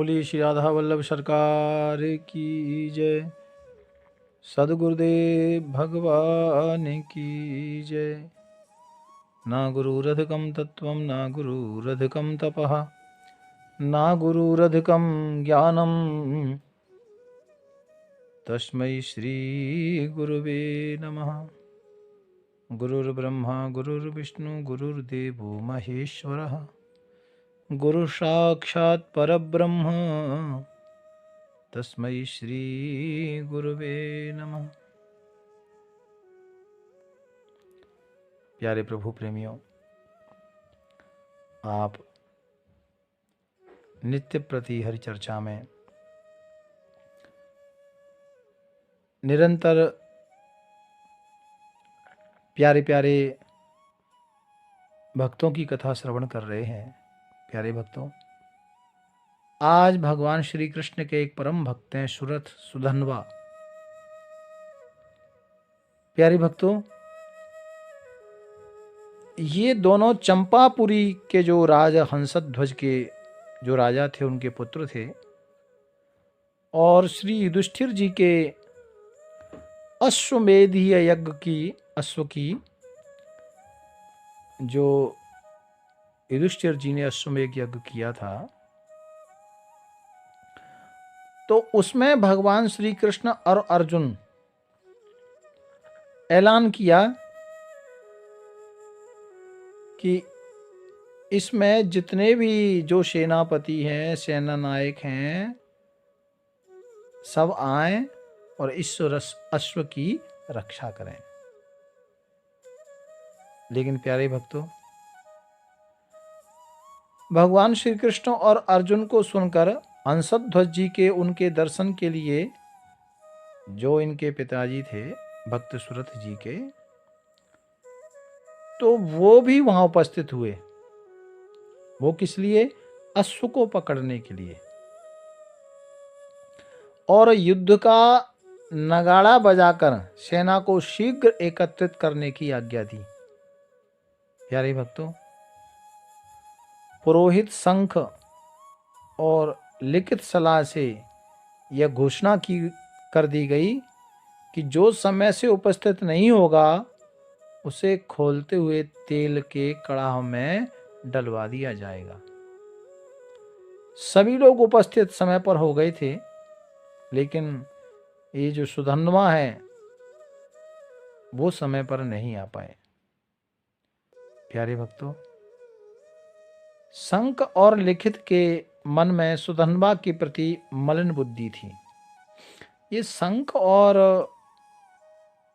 बोलिए श्री राधा वल्लभ सरकार की जय। सद्गुरुदेव भगवान की जय। ना गुरुरधिकं तत्त्वं ना गुरुरधिकं तपः ना गुरुरधिकं ज्ञानं तस्मै श्री गुरुवे नमः। गुरुर्ब्रह्मा गुरुर्विष्णु गुरुर्देवो महेश्वरः गुरु साक्षात् परब्रह्म तस्मै श्री गुरुवे नमः। प्यारे प्रभु प्रेमियों, आप नित्य प्रति हरि चर्चा में निरंतर प्यारे प्यारे भक्तों की कथा श्रवण कर रहे हैं। प्यारे भक्तों, आज भगवान श्री कृष्ण के एक परम भक्त हैं सुरथ सुधन्वा। प्यारे भक्तों, ये दोनों चंपापुरी के जो राजा हंसध्वज के जो राजा थे उनके पुत्र थे और श्री युधिष्ठिर जी के अश्वमेधीय यज्ञ की अश्व की जो युधिष्ठिर जी ने अश्वमेध यज्ञ किया था तो उसमें भगवान श्री कृष्ण और अर्जुन ऐलान किया कि इसमें जितने भी जो सेनापति हैं, सेना नायक हैं, सब आए और इस अश्व की रक्षा करें। लेकिन प्यारे भक्तों, भगवान श्री कृष्ण और अर्जुन को सुनकर हंसध्वज जी के उनके दर्शन के लिए जो इनके पिताजी थे भक्त सुरथ जी के, तो वो भी वहां उपस्थित हुए। वो किस लिए? अश्व को पकड़ने के लिए और युद्ध का नगाड़ा बजाकर सेना को शीघ्र एकत्रित करने की आज्ञा दी। प्यारे भक्तों, पुरोहित शंख और लिखित सलाह से यह घोषणा की कर दी गई कि जो समय से उपस्थित नहीं होगा उसे खोलते हुए तेल के कड़ाह में डलवा दिया जाएगा। सभी लोग उपस्थित समय पर हो गए थे, लेकिन ये जो सुधन्वा है वो समय पर नहीं आ पाए। प्यारे भक्तों, शंख और लिखित के मन में सुधन्वा के प्रति मलिन बुद्धि थी। ये शंख और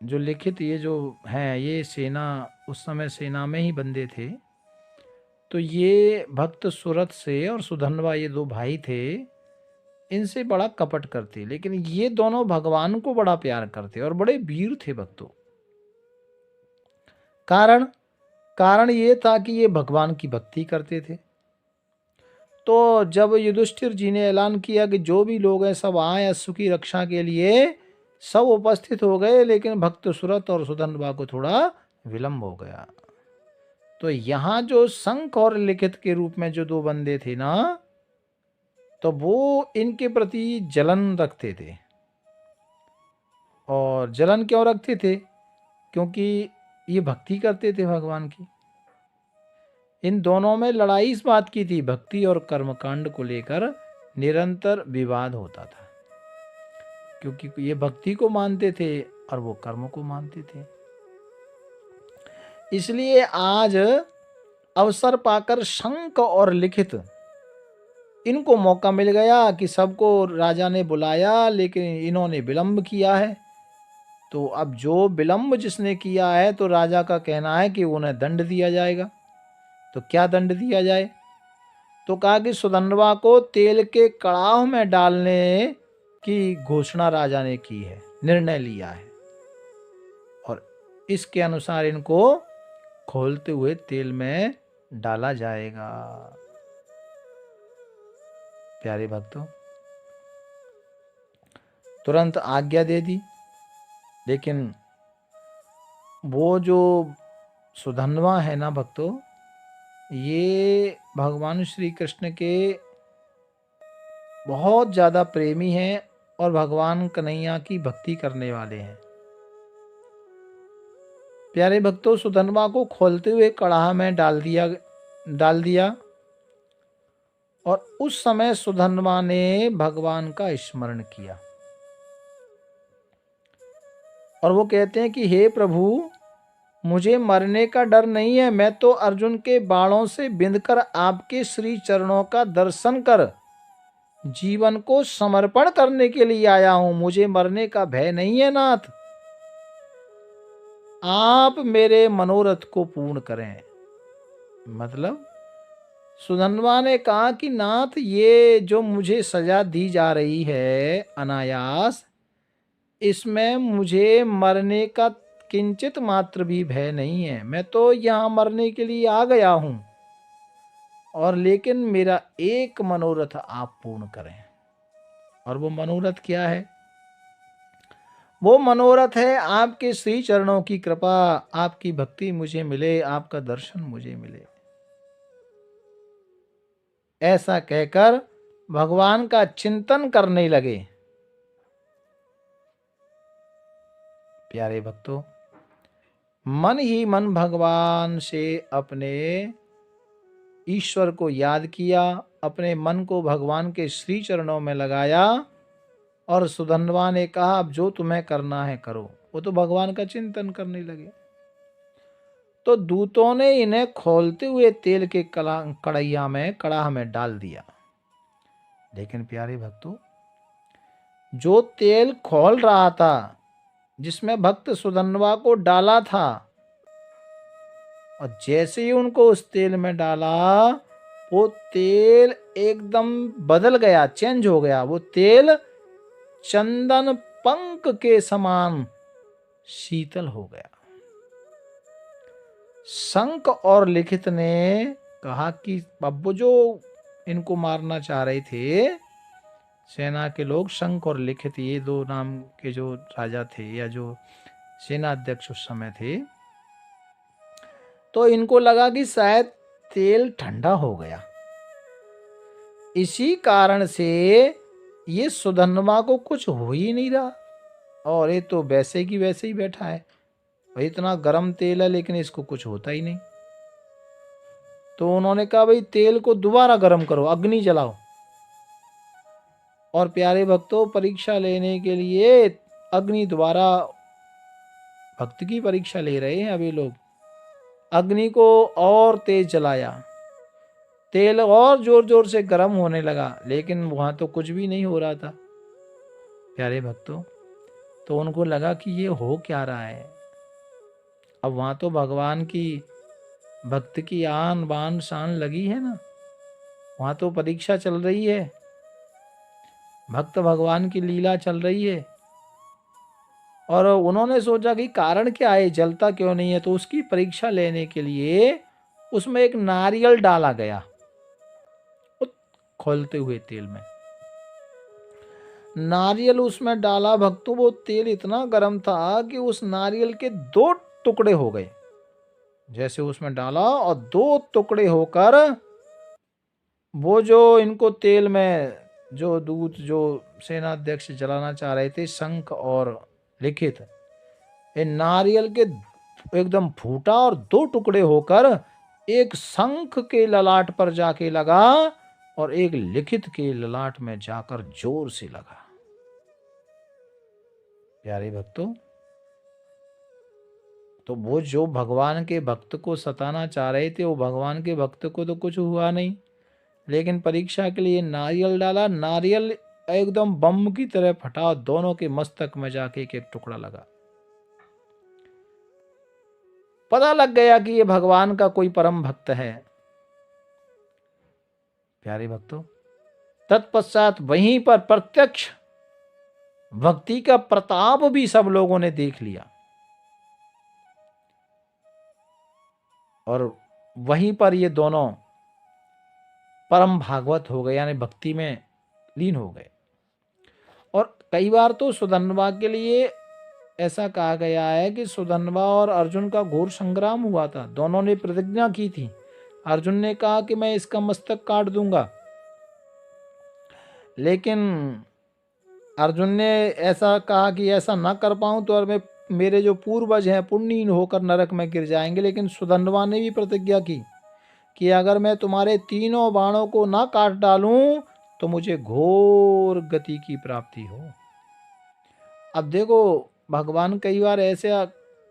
जो लिखित ये जो हैं, ये सेना उस समय सेना में ही बंदे थे। तो ये भक्त सुरथ से और सुधन्वा, ये दो भाई थे, इनसे बड़ा कपट करते, लेकिन ये दोनों भगवान को बड़ा प्यार करते और बड़े वीर थे भक्तों। कारण ये था कि ये भगवान की भक्ति करते थे। तो जब युधिष्ठिर जी ने ऐलान किया कि जो भी लोग हैं सब आए अश्व की रक्षा के लिए, सब उपस्थित हो गए, लेकिन भक्त सुरथ और सुधन्वा को थोड़ा विलंब हो गया। तो यहाँ जो शंख और लिखित के रूप में जो दो बंदे थे ना, तो वो इनके प्रति जलन रखते थे। और जलन क्यों रखते थे? क्योंकि ये भक्ति करते थे भगवान की। इन दोनों में लड़ाई इस बात की थी, भक्ति और कर्मकांड को लेकर निरंतर विवाद होता था, क्योंकि ये भक्ति को मानते थे और वो कर्म को मानते थे। इसलिए आज अवसर पाकर शंख और लिखित इनको मौका मिल गया कि सबको राजा ने बुलाया, लेकिन इन्होंने विलंब किया है। तो अब जो विलंब जिसने किया है, तो राजा का कहना है कि उन्हें दंड दिया जाएगा। तो क्या दंड दिया जाए? तो कहा कि सुधन्वा को तेल के कड़ाह में डालने की घोषणा राजा ने की है, निर्णय लिया है, और इसके अनुसार इनको खोलते हुए तेल में डाला जाएगा। प्यारे भक्तों, तुरंत आज्ञा दे दी, लेकिन वो जो सुधन्वा है ना भक्तों, ये भगवान श्री कृष्ण के बहुत ज़्यादा प्रेमी हैं और भगवान कन्हैया की भक्ति करने वाले हैं। प्यारे भक्तों, सुधनवा को खोलते हुए कड़ाह में डाल दिया और उस समय सुधनवा ने भगवान का स्मरण किया और वो कहते हैं कि हे प्रभु, मुझे मरने का डर नहीं है। मैं तो अर्जुन के बाणों से बिंधकर आपके श्री चरणों का दर्शन कर जीवन को समर्पण करने के लिए आया हूं। मुझे मरने का भय नहीं है नाथ। आप मेरे मनोरथ को पूर्ण करें। मतलब सुधनवा ने कहा कि नाथ, ये जो मुझे सजा दी जा रही है अनायास, इसमें मुझे मरने का किंचित मात्र भी भय नहीं है। मैं तो यहाँ मरने के लिए आ गया हूं, और लेकिन मेरा एक मनोरथ आप पूर्ण करें। और वो मनोरथ क्या है? वो मनोरथ है आपके श्री चरणों की कृपा, आपकी भक्ति मुझे मिले, आपका दर्शन मुझे मिले। ऐसा कहकर भगवान का चिंतन करने लगे। प्यारे भक्तों, मन ही मन भगवान से अपने ईश्वर को याद किया, अपने मन को भगवान के श्री चरणों में लगाया और सुधनवा ने कहा, अब जो तुम्हें करना है करो। वो तो भगवान का चिंतन करने लगे। तो दूतों ने इन्हें खोलते हुए तेल के कड़ाह में डाल दिया। लेकिन प्यारे भक्तों, जो तेल खोल रहा था, जिसमें भक्त सुधनवा को डाला था, और जैसे ही उनको उस तेल में डाला, वो तेल एकदम बदल गया, चेंज हो गया। वो तेल चंदन पंख के समान शीतल हो गया। शंख और लिखित ने कहा कि अब जो इनको मारना चाह रहे थे सेना के लोग, शंख और लिखित, ये दो नाम के जो राजा थे या जो सेना अध्यक्ष उस समय थे, तो इनको लगा कि शायद तेल ठंडा हो गया। इसी कारण से ये सुधनवा को कुछ हो ही नहीं रहा, और ये तो वैसे की वैसे ही बैठा है। भाई इतना गर्म तेल है लेकिन इसको कुछ होता ही नहीं। तो उन्होंने कहा, भाई तेल को दोबारा गर्म करो, अग्नि जलाओ। और प्यारे भक्तों, परीक्षा लेने के लिए अग्नि द्वारा भक्त की परीक्षा ले रहे हैं अभी लोग। अग्नि को और तेज जलाया, तेल और जोर जोर से गर्म होने लगा, लेकिन वहां तो कुछ भी नहीं हो रहा था। प्यारे भक्तों, तो उनको लगा कि ये हो क्या रहा है। अब वहां तो भगवान की भक्त की आन बान शान लगी है ना, वहां तो परीक्षा चल रही है, भक्त भगवान की लीला चल रही है। और उन्होंने सोचा कि कारण क्या है, जलता क्यों नहीं है। तो उसकी परीक्षा लेने के लिए उसमें एक नारियल डाला गया खोलते हुए तेल में। नारियल उसमें डाला भक्तों, वो तेल इतना गर्म था कि उस नारियल के 2 टुकड़े हो गए। जैसे उसमें डाला और 2 टुकड़े होकर वो जो इनको तेल में जो दूत जो सेनाध्यक्ष जलाना चाह रहे थे, शंख और लिखित, ये नारियल के एकदम फूटा और 2 टुकड़े होकर एक शंख के ललाट पर जाके लगा और एक लिखित के ललाट में जाकर जोर से लगा। प्यारे भक्तों, तो वो जो भगवान के भक्त को सताना चाह रहे थे, वो भगवान के भक्त को तो कुछ हुआ नहीं, लेकिन परीक्षा के लिए नारियल डाला, नारियल एकदम बम की तरह फटा, दोनों के मस्तक में जाके एक एक टुकड़ा लगा। पता लग गया कि ये भगवान का कोई परम भक्त है। प्यारे भक्तों, तत्पश्चात वहीं पर प्रत्यक्ष भक्ति का प्रताप भी सब लोगों ने देख लिया, और वहीं पर ये दोनों परम भागवत हो गए, यानी भक्ति में लीन हो गए। और कई बार तो सुधनवा के लिए ऐसा कहा गया है कि सुधनवा और अर्जुन का घोर संग्राम हुआ था। दोनों ने प्रतिज्ञा की थी। अर्जुन ने कहा कि मैं इसका मस्तक काट दूंगा, लेकिन अर्जुन ने ऐसा कहा कि ऐसा ना कर पाऊं तो मैं मेरे जो पूर्वज हैं पुण्यहीन होकर नरक में गिर जाएंगे। लेकिन सुधन्वा ने भी प्रतिज्ञा की कि अगर मैं तुम्हारे तीनों बाणों को ना काट डालूं तो मुझे घोर गति की प्राप्ति हो। अब देखो, भगवान कई बार ऐसे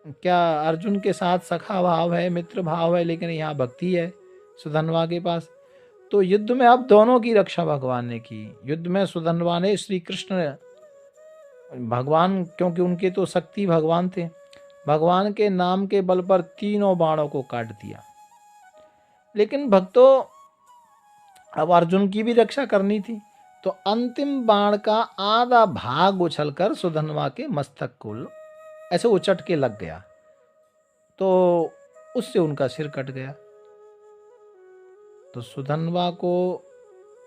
क्या अर्जुन के साथ सखा भाव है, मित्र भाव है, लेकिन यहाँ भक्ति है सुधन्वा के पास। तो युद्ध में अब दोनों की रक्षा भगवान ने की। युद्ध में सुधन्वा ने श्री कृष्ण भगवान, क्योंकि उनके तो शक्ति भगवान थे, भगवान के नाम के बल पर तीनों बाणों को काट दिया। लेकिन भक्तों, अब अर्जुन की भी रक्षा करनी थी, तो अंतिम बाण का आधा भाग उछलकर सुधन्वा के मस्तक को ऐसे उचट के लग गया, तो उससे उनका सिर कट गया। तो सुधन्वा को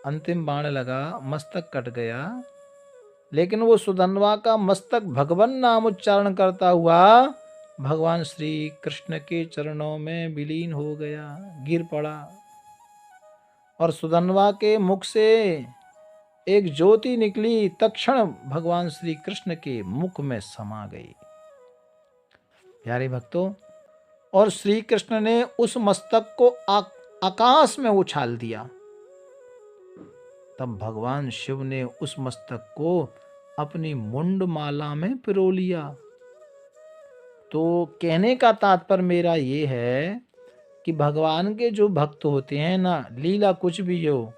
अंतिम बाण लगा, मस्तक कट गया, लेकिन वो सुधन्वा का मस्तक भगवान नाम उच्चारण करता हुआ भगवान श्री कृष्ण के चरणों में विलीन हो गया, गिर पड़ा। और सुधन्वा के मुख से एक ज्योति निकली, तत्क्षण भगवान श्री कृष्ण के मुख में समा गई। प्यारे भक्तों, और श्री कृष्ण ने उस मस्तक को आकाश में उछाल दिया। तब भगवान शिव ने उस मस्तक को अपनी मुंड माला में पिरो लिया। तो कहने का तात्पर्य मेरा ये है कि भगवान के जो भक्त होते हैं ना, लीला कुछ भी हो,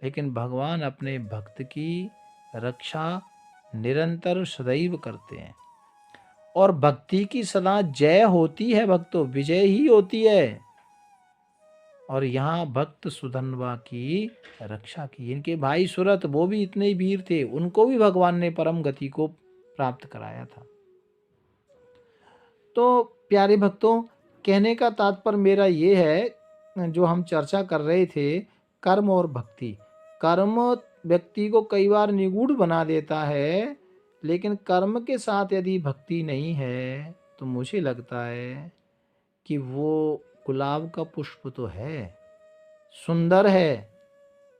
लेकिन भगवान अपने भक्त की रक्षा निरंतर सदैव करते हैं। और भक्ति की सदा जय होती है भक्तों, विजय ही होती है। और यहाँ भक्त सुधन्वा की रक्षा की। इनके भाई सुरथ, वो भी इतने ही वीर थे, उनको भी भगवान ने परम गति को प्राप्त कराया था। तो प्यारे भक्तों, कहने का तात्पर्य मेरा ये है, जो हम चर्चा कर रहे थे, कर्म और भक्ति। कर्म व्यक्ति को कई बार निगूढ़ बना देता है, लेकिन कर्म के साथ यदि भक्ति नहीं है तो मुझे लगता है कि वो गुलाब का पुष्प तो है, सुंदर है,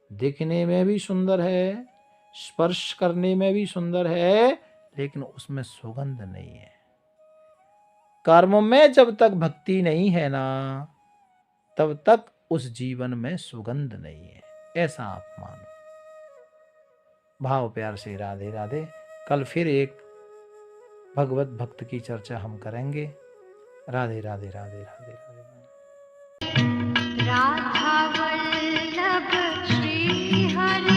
दिखने में भी सुंदर है, स्पर्श करने में भी सुंदर है, लेकिन उसमें सुगंध नहीं है। कर्म में जब तक भक्ति नहीं है ना, तब तक उस जीवन में सुगंध नहीं है, ऐसा आप मानो। भाव प्यार से राधे राधे। कल फिर एक भगवत भक्त की चर्चा हम करेंगे। राधे राधे राधे राधे राधे। राधा वल्लभ श्री हरि